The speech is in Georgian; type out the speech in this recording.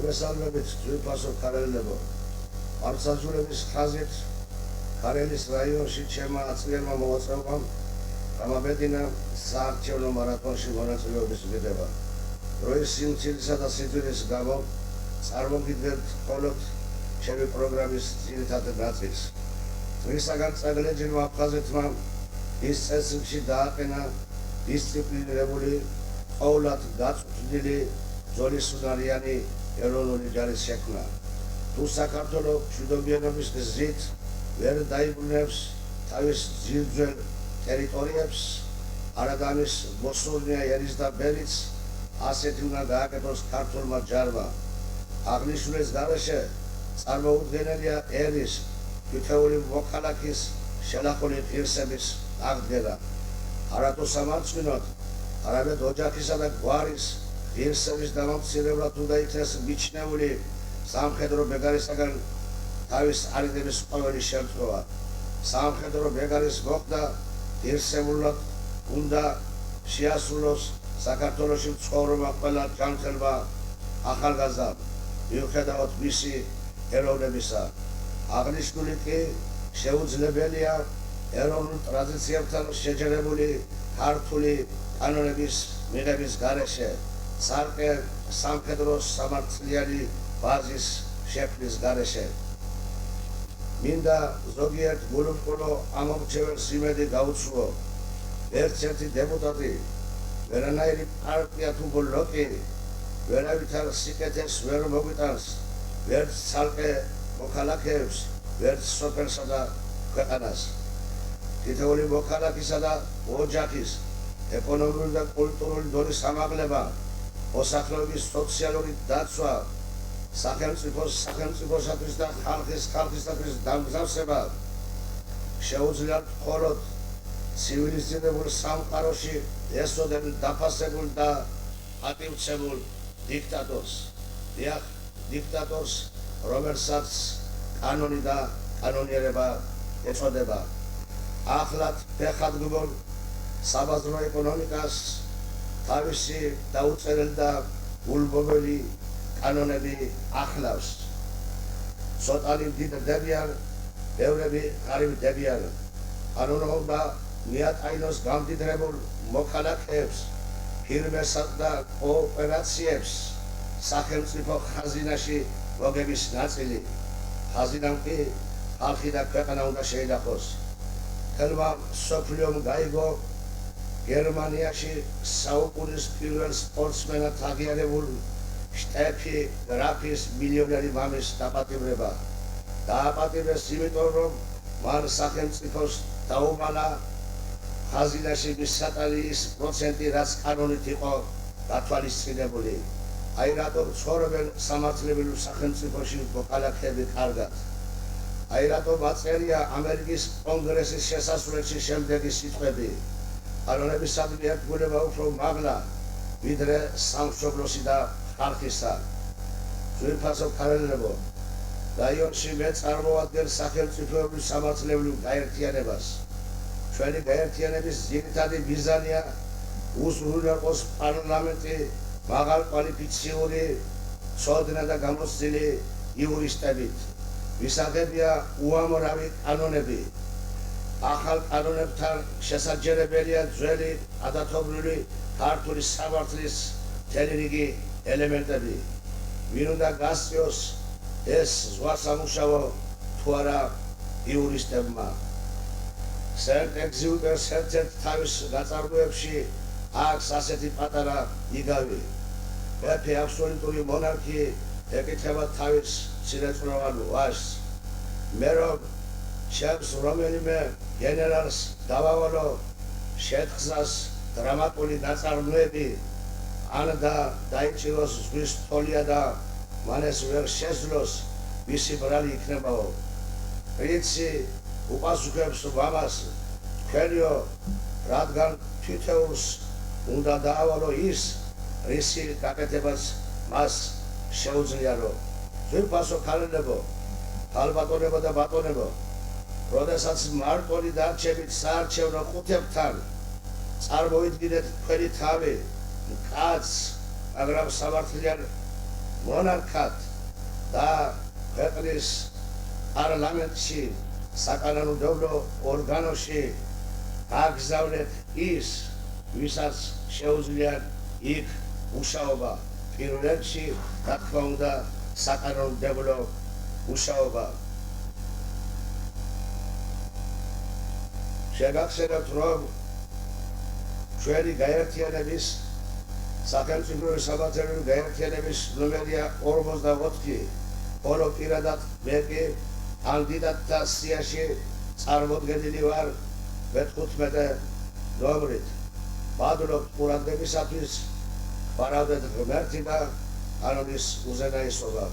მოგესალმებით ძვირფასო ქარელებო. არცაძულების ხაზით ქარელის რაიონში ჩემმა აწლიერმა მოღვაწეობამ გამაბედინა საარჩევნო მარათონში მონაწილეობის მიღება. დროის სიმცირისა და სიძვირის გამო წარმოგიდგენთ მხოლოდ ჩემი პროგრამის ძირითად ნაწილს. დღისაგან წაგლეჯილმა აფხაზეთმა ის წესრიგში დააყენა დისციპლინირებული, ყოვლად გაწვრთნილი ძვლის ეროვნული ჯარის შექმნა. თუ საქართველო მშვიდობიანობის გზით ვერ დაიბრუნებს თავის ძირძველ ტერიტორიებს, არადა ამის მოსურნეა ერის და ბელიც, ასეთი უნდა გააკეთოს ქართულმა ჯარმა. აღნიშნულის გარეშე წარმოუდგენელია ერის თითოეული მოქალაქის შელახული ღირსების აღდგენა. არათუ სამარცხვინოდ, არამედ ოჯახისა და გვარის ღირსების დამამცირებლად უნდა იქნეს მიჩნეული სამხედრო ბეგარისაგან თავის არიდების ყოველი შემთხვევა. სამხედრო ბეგარის მოხდა ღირსებულად უნდა შეასრულოს საქართველოში მცხოვრებმა ყველა ჯანმრთელმა ახალგაზრდამ, მიუხედავად მისი ეროვნებისა. აღნიშნული კი შეუძლებელია ეროვნულ ტრადიციებთან შეჯერებული ქართული კანონების მიღების გარეშე, ცალკე სამხედრო სამართლიანი ბაზის შექმნის გარეშე. მინდა ზოგიერთ გულუბრყვილო ამომრჩეველს იმედი გაუცვლო, ერთ-ერთი დეპუტატი, ვერანაირი პარტია თუ ბლოკი ვერავითარ სიკეთეს ვერ მოგვიტანს, ვერც ცალკე მოქალაქეებს, ვერც სოფელსა და ქვეყანას. თითოეული მოქალაქისა და ოჯახის ეკონომიკური და კულტურული დონის ამაღლება, მოსახლეობის სოციალური დაცვა, სახელმწიფოსათვის და ხალხისათვის დამგზავსება შეუძლია მხოლოდ ცივილიზირებულ სამყაროში ესოდენ დაფასებულ და ატივცებულ დიქტატორს. დიახ, დიქტატორს, რომელსაც კანონი და კანონიერება ეწოდება. ახლად ფეხადგმულ საბაზრო ეკონომიკას თავისი დაუწერელი და გულბობელი კანონები ახლავს. ცოტანი მდიდრდებიან, ბევრები ღარიბდებიან. კანონობა მიატაინოს გამდიდრებულ მოქალაქეებს, ფირმებსა და კოოპერაციებს სახელმწიფო ხაზინაში მოგების ნაწილი. ხაზინამ კი ხალხი და ქვეყანა უნდა შეინახოს. ხელმა მსოფლიომ გაიგო გერმანიაში საუკუნის პირველ სპორტსმენად აღიარებულ შტეფი გრაფის მილიონერი მამის დაპატიმრება. დააპატიმრეს იმიტომ, რომ მან სახელმწიფოს დაუმალა ხაზინაში მისატანის პროცენტი, რაც კანონით იყო გათვალისწინებული. აი რატომ ცხოვრობენ სამართლებრივ სახელმწიფოში მოქალაქეები კარგად. აი რატომ აწერია ამერიკის კონგრესის შესასრულში შემდეგი სიტყვები: კანონებისადმი ერთგულება უფრო მაღლა, ვიდრე სამშობლოსი და ხალხისა. ძვირფასო ქარელებო, რაიონში მე წარმოვადგენ სახელმწიფოებრივ სამართლებრივ გაერთიანებას. ჩვენი გაერთიანების ძირითადი მიზანია უზრუნველყოს პარლამენტი მაღალკვალიფიციური, ცოდნა და გამოცდილი იურისტებით. მისაღებია უამრავი კანონები. ახალ კანონებთან შესაძლებელია ძველი ადათობრივი ქართული სამართლის მთელი რიგი ელემენტები. ვინ უნდა გასწიოს ეს ზღვასამუშაო თუ არა იურისტებმა. სენტ-ეგზიუპერის ერთ-ერთ თავის ნაწარმოებში აქვს ასეთი პატარა იგავი: მეფე აბსოლუტური მონარქი ეკითხება თავის სირეწლოვან ვაჟს, მე რომ ჩემს რომელიმე გენერალს დავავალო შეთხზას დრამატული ნაწარმოები, ან დაიჭიროს ზღვის თოლია და მან ეს ვერ შეძლოს, მისი ბრალი იქნებაო. პრინცი უპასუხებს მამას: თქვენიო, რადგან თითოეულს უნდა დაავალო ის, რისი გაკეთებას მას შეუძლიაო. ძვირფასო ქარელებო, ქალბატონებო და ბატონებო, როდესაც მარტივი დარჩებით საარჩევნო ყუთებთან, წარმოიდგინეთ თქვენი თავი, კაცს, მაგრამ სამართლიან მონარქად და ქვეყნის პარლამენტში საკანონმდებლო ორგანოში აგზავნეთ ის, ვისაც შეუძლიათ იქ მუშაობა. პირველ რიგში, რა თქმა უნდა, საკანონმდებლო მუშაობა. შეგახსენებთ, რომ ჩვენი გაერთიანების სახელმწიფო საბრძოლო გაერთიანების ნომერია 44, ხოლო პირადად მე კი კანდიდატთა სიაში წარმოდგენილი ვარ მე-15 ნომრით. მადლობთ ყურადღებისათვის. ვარავდეთ ღმერთი და კანონის უზენაესობა.